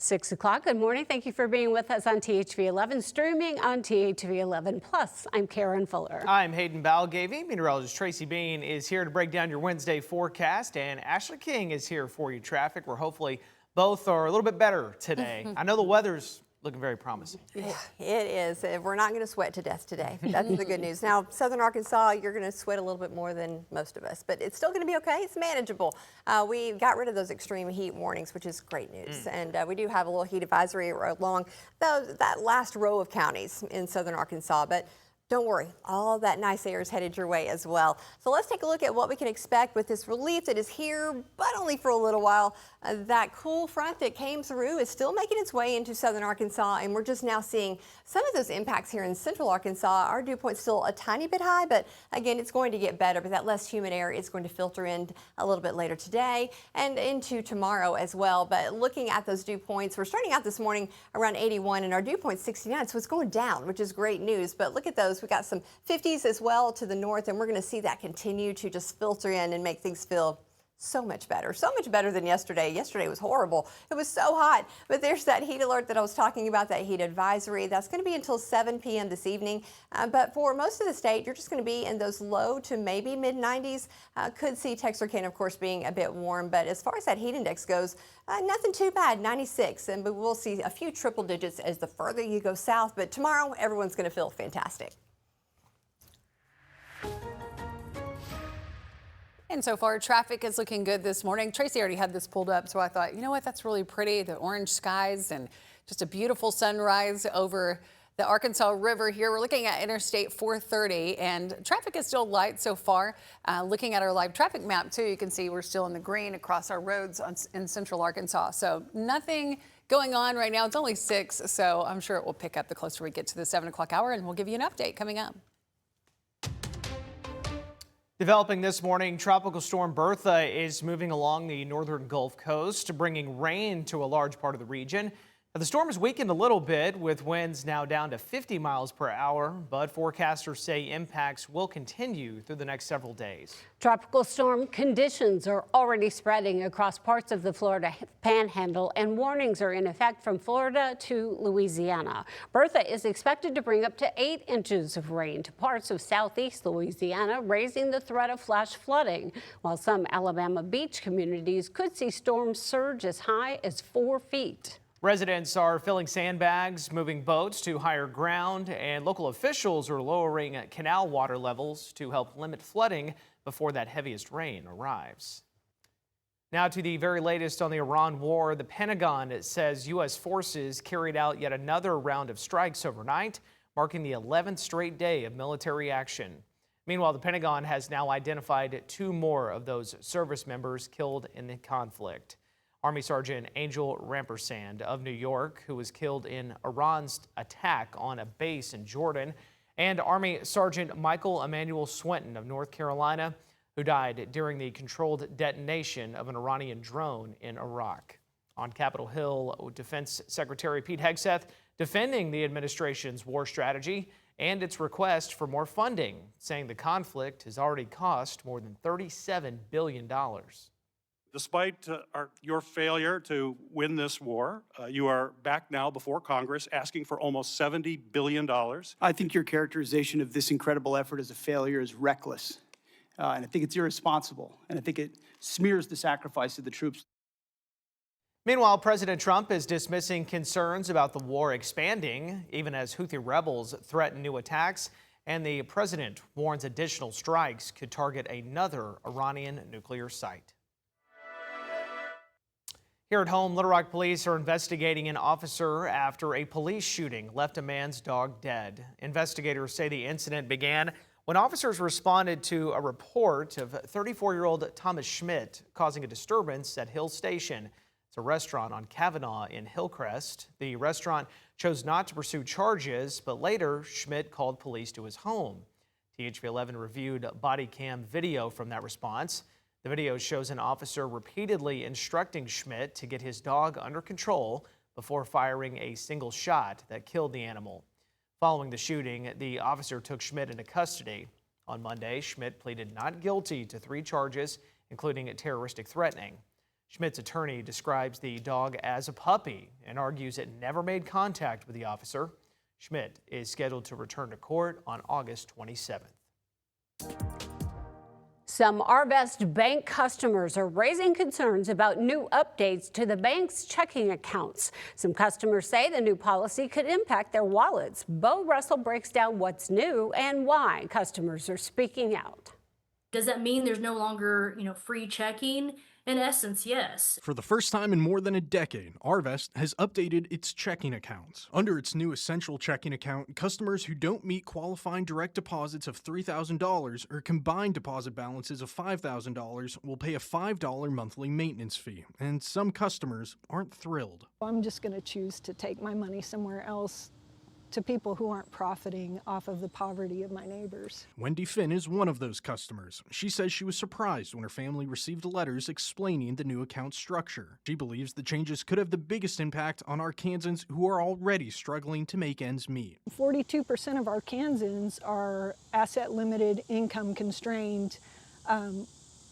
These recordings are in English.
6 o'clock. Good morning. Thank you for being with us on THV 11, streaming on THV 11 Plus. I'm Karen Fuller. I'm Hayden Balgavy. Meteorologist Tracy Bean is here to break down your Wednesday forecast, and Ashley King is here for you. Traffic, where hopefully both are a little bit better today. I know the weather's looking very promising. Yeah, it is. We're not going to sweat to death today. That's the good news. Now, southern Arkansas, you're going to sweat a little bit more than most of us, but it's still going to be okay. It's manageable. We got rid of those extreme heat warnings, which is great news. And we do have a little heat advisory along that last row of counties in southern Arkansas, but don't worry, all that nice air is headed your way as well. So let's take a look at what we can expect with this relief that is here, but only for a little while. That cool front that came through is still making its way into southern Arkansas, and we're just now seeing some of those impacts here in central Arkansas. Our dew point's still a tiny bit high, but again, it's going to get better. But that less humid air is going to filter in a little bit later today and into tomorrow as well. But looking at those dew points, we're starting out this morning around 81, and our dew point's 69, so it's going down, which is great news. But look at those. We got some 50s as well to the north, and we're going to see that continue to just filter in and make things feel so much better than yesterday. Yesterday was horrible. It was so hot, but there's that heat alert that I was talking about, that heat advisory. That's going to be until 7 p.m. this evening. But for most of the state, you're just going to be in those low to maybe mid 90s. Could see Texarkana, of course, being a bit warm. But as far as that heat index goes, nothing too bad, 96. And we'll see a few triple digits as the further you go south. But tomorrow, everyone's going to feel fantastic. And so far, traffic is looking good this morning. Tracy already had this pulled up, so I thought, you know what, that's really pretty. The orange skies and just a beautiful sunrise over the Arkansas River here. We're looking at Interstate 430, and traffic is still light so far. Looking at our live traffic map, too, you can see we're still in the green across our roads in central Arkansas. So nothing going on right now. It's only 6, so I'm sure it will pick up the closer we get to the 7 o'clock hour, and we'll give you an update coming up. Developing this morning, Tropical Storm Bertha is moving along the northern Gulf Coast, bringing rain to a large part of the region. Now, the storm has weakened a little bit, with winds now down to 50 miles per hour, but forecasters say impacts will continue through the next several days. Tropical storm conditions are already spreading across parts of the Florida panhandle, and warnings are in effect from Florida to Louisiana. Bertha is expected to bring up to 8 inches of rain to parts of southeast Louisiana, raising the threat of flash flooding, while some Alabama beach communities could see storms surge as high as 4 feet. Residents are filling sandbags, moving boats to higher ground, and local officials are lowering canal water levels to help limit flooding before that heaviest rain arrives. Now to the very latest on the Iran war. The Pentagon says U.S. forces carried out yet another round of strikes overnight, marking the 11th straight day of military action. Meanwhile, the Pentagon has now identified 2 more of those service members killed in the conflict. Army Sergeant Angel Rampersand of New York, who was killed in Iran's attack on a base in Jordan, and Army Sergeant Michael Emmanuel Swinton of North Carolina, who died during the controlled detonation of an Iranian drone in Iraq. On Capitol Hill, Defense Secretary Pete Hegseth defending the administration's war strategy and its request for more funding, saying the conflict has already cost more than $37 billion. Despite your failure to win this war, you are back now before Congress asking for almost $70 billion. I think your characterization of this incredible effort as a failure is reckless. And I think it's irresponsible. And I think it smears the sacrifice of the troops. Meanwhile, President Trump is dismissing concerns about the war expanding, even as Houthi rebels threaten new attacks. And the president warns additional strikes could target another Iranian nuclear site. Here at home, Little Rock police are investigating an officer after a police shooting left a man's dog dead. Investigators say the incident began when officers responded to a report of 34-year-old Thomas Schmidt causing a disturbance at Hill Station. It's a restaurant on Kavanaugh in Hillcrest. The restaurant chose not to pursue charges, but later Schmidt called police to his home. THV 11 reviewed body cam video from that response. The video shows an officer repeatedly instructing Schmidt to get his dog under control before firing a single shot that killed the animal. Following the shooting, the officer took Schmidt into custody. On Monday, Schmidt pleaded not guilty to 3 charges, including terroristic threatening. Schmidt's attorney describes the dog as a puppy and argues it never made contact with the officer. Schmidt is scheduled to return to court on August 27th. Some Arvest Bank customers are raising concerns about new updates to the bank's checking accounts. Some customers say the new policy could impact their wallets. Bo Russell breaks down what's new and why customers are speaking out. Does that mean there's no longer, free checking? In essence, yes. For the first time in more than a decade, Arvest has updated its checking accounts. Under its new Essential Checking account, customers who don't meet qualifying direct deposits of $3,000 or combined deposit balances of $5,000 will pay a $5 monthly maintenance fee, and some customers aren't thrilled. I'm just going to choose to take my money somewhere else, to people who aren't profiting off of the poverty of my neighbors. Wendy Finn is one of those customers. She says she was surprised when her family received letters explaining the new account structure. She believes the changes could have the biggest impact on Arkansans who are already struggling to make ends meet. 42% of Arkansans are asset limited, income constrained,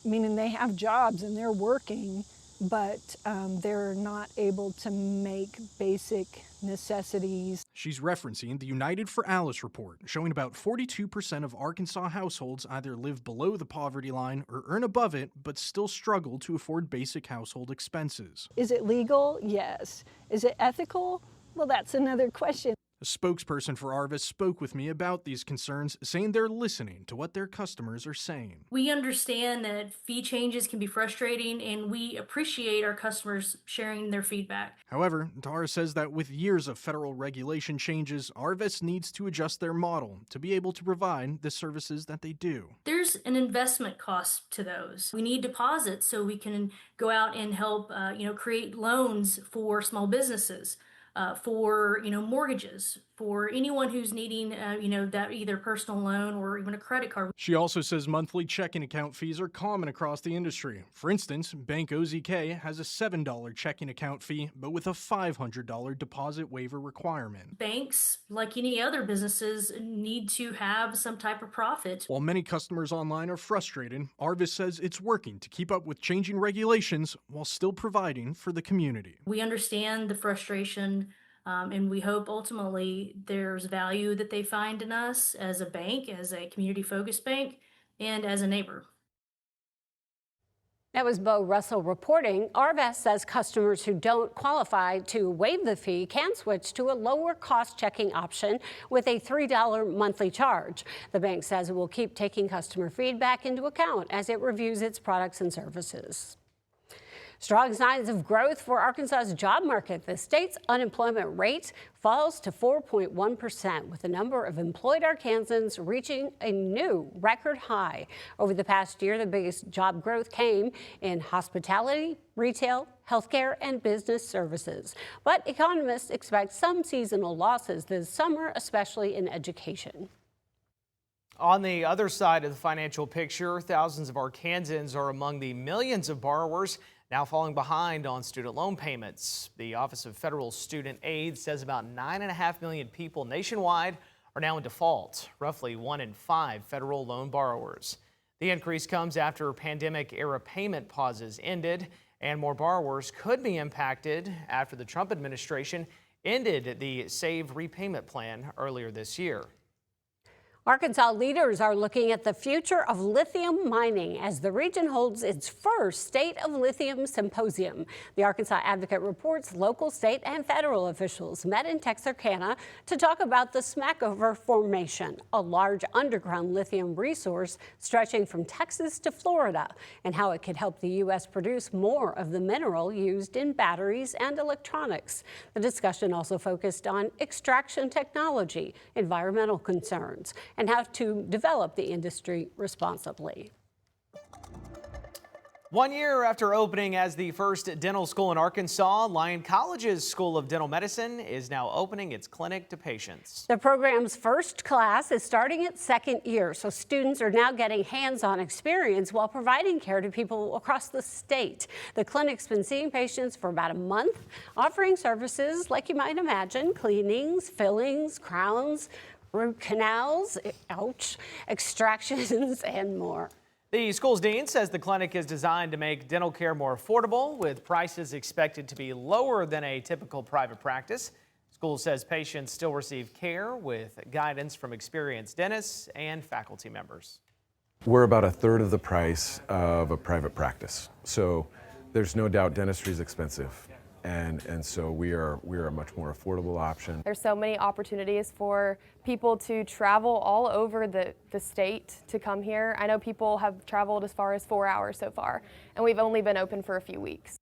meaning they have jobs and they're working, but they're not able to make basic necessities. She's referencing the United for Alice report, showing about 42% of Arkansas households either live below the poverty line or earn above it, but still struggle to afford basic household expenses. Is it legal? Yes. Is it ethical? Well, that's another question. A spokesperson for Arvest spoke with me about these concerns, saying they're listening to what their customers are saying. We understand that fee changes can be frustrating, and we appreciate our customers sharing their feedback. However, Tara says that with years of federal regulation changes, Arvest needs to adjust their model to be able to provide the services that they do. There's an investment cost to those. We need deposits so we can go out and help, create loans for small businesses. For mortgages, for anyone who's needing that either personal loan or even a credit card. She also says monthly checking account fees are common across the industry. For instance, Bank OZK has a $7 checking account fee, but with a $500 deposit waiver requirement. Banks, like any other businesses, need to have some type of profit. While many customers online are frustrated, Arvest says it's working to keep up with changing regulations while still providing for the community. We understand the frustration. And we hope ultimately there's value that they find in us as a bank, as a community-focused bank, and as a neighbor. That was Bo Russell reporting. Arvest says customers who don't qualify to waive the fee can switch to a lower cost checking option with a $3 monthly charge. The bank says it will keep taking customer feedback into account as it reviews its products and services. Strong signs of growth for Arkansas's job market. The state's unemployment rate falls to 4.1%, with the number of employed Arkansans reaching a new record high. Over the past year, the biggest job growth came in hospitality, retail, healthcare, and business services. But economists expect some seasonal losses this summer, especially in education. On the other side of the financial picture, thousands of Arkansans are among the millions of borrowers now falling behind on student loan payments. The Office of Federal Student Aid says about 9.5 million people nationwide are now in default, roughly 1 in 5 federal loan borrowers. The increase comes after pandemic-era payment pauses ended, and more borrowers could be impacted after the Trump administration ended the SAVE repayment plan earlier this year. Arkansas leaders are looking at the future of lithium mining as the region holds its first State of Lithium symposium. The Arkansas Advocate reports local, state, and federal officials met in Texarkana to talk about the Smackover Formation, a large underground lithium resource stretching from Texas to Florida, and how it could help the U.S. produce more of the mineral used in batteries and electronics. The discussion also focused on extraction technology, environmental concerns, and how to develop the industry responsibly. 1 year after opening as the first dental school in Arkansas, Lyon College's School of Dental Medicine is now opening its clinic to patients. The program's first class is starting its second year, so students are now getting hands-on experience while providing care to people across the state. The clinic's been seeing patients for about a month, offering services like you might imagine: cleanings, fillings, crowns, root canals, ouch, extractions, and more. The school's dean says the clinic is designed to make dental care more affordable, with prices expected to be lower than a typical private practice. School says patients still receive care with guidance from experienced dentists and faculty members. We're about a third of the price of a private practice. So there's no doubt dentistry is expensive. And so we are a much more affordable option. There's so many opportunities for people to travel all over the state to come here. I know people have traveled as far as 4 hours so far, and we've only been open for a few weeks.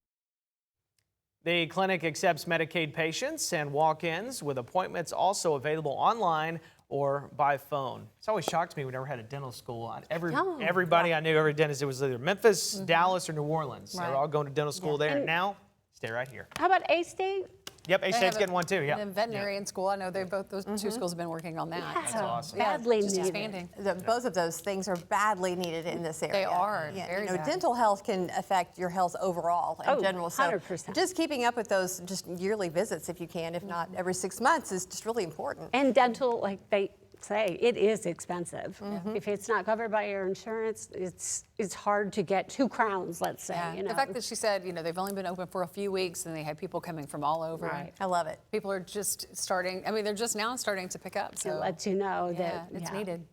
The clinic accepts Medicaid patients and walk-ins, with appointments also available online or by phone. It's always shocked me we never had a dental school. Everybody I knew, every dentist, it was either Memphis, Dallas, or New Orleans. They were all going to dental school there. And now, stay right here. How about A-State? Yep, A-State's getting one too, yeah. And then veterinarian school, I know those two schools have been working on that. That's awesome. Badly just needed. expanding. Both of those things are badly needed in this area. They are, Yeah, very bad. dental health can affect your health overall in general. So 100%. just keeping up with those just yearly visits if you can, if not every 6 months, is just really important. And dental, like they say, it is expensive. If it's not covered by your insurance, it's hard to get 2 crowns, let's say. Yeah. You know? The fact that she said, they've only been open for a few weeks and they had people coming from all over. Right. I love it. People are just starting, they're just now starting to pick up. So It lets you know yeah, that it's needed.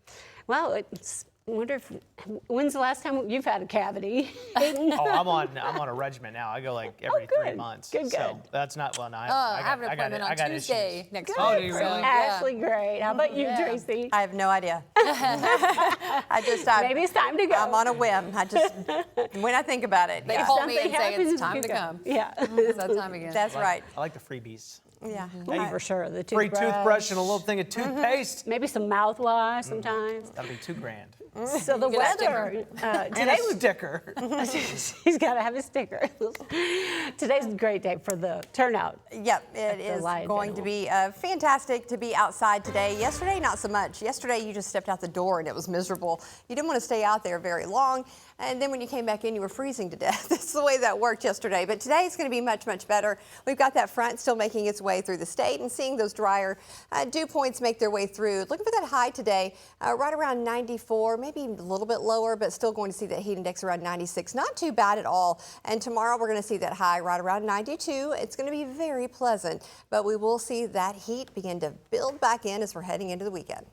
Well, I wonder if, when's the last time you've had a cavity? Oh, I'm on a regimen now. I go like every 3 months. Good. So that's not, well, no, I have an appointment on Tuesday next week. Oh, do you really? Ashley, great. How about you, Tracy? I have no idea. Maybe it's time to go. I'm on a whim. When I think about it. They Yeah. call me and Something say happens, it's time you to go. come. Yeah. It's that time again. That's right. I like the freebies. Yeah. For sure. The Free toothbrush and a little thing of toothpaste. Maybe some mouthwash sometimes. That'll be $2,000. So the get a weather And today a sticker. he's got to have a sticker. Today's a great day for the turnout. Yep, it is Lion going Dental. to be fantastic to be outside today. Yesterday, not so much. Yesterday, you just stepped out the door and it was miserable. You didn't want to stay out there very long. And then when you came back in, you were freezing to death. That's the way that worked yesterday. But today it's going to be much, much better. We've got that front still making its way through the state and seeing those drier dew points make their way through. Looking for that high today, right around 94, maybe a little bit lower, but still going to see that heat index around 96. Not too bad at all. And tomorrow we're going to see that high right around 92. It's going to be very pleasant, but we will see that heat begin to build back in as we're heading into the weekend.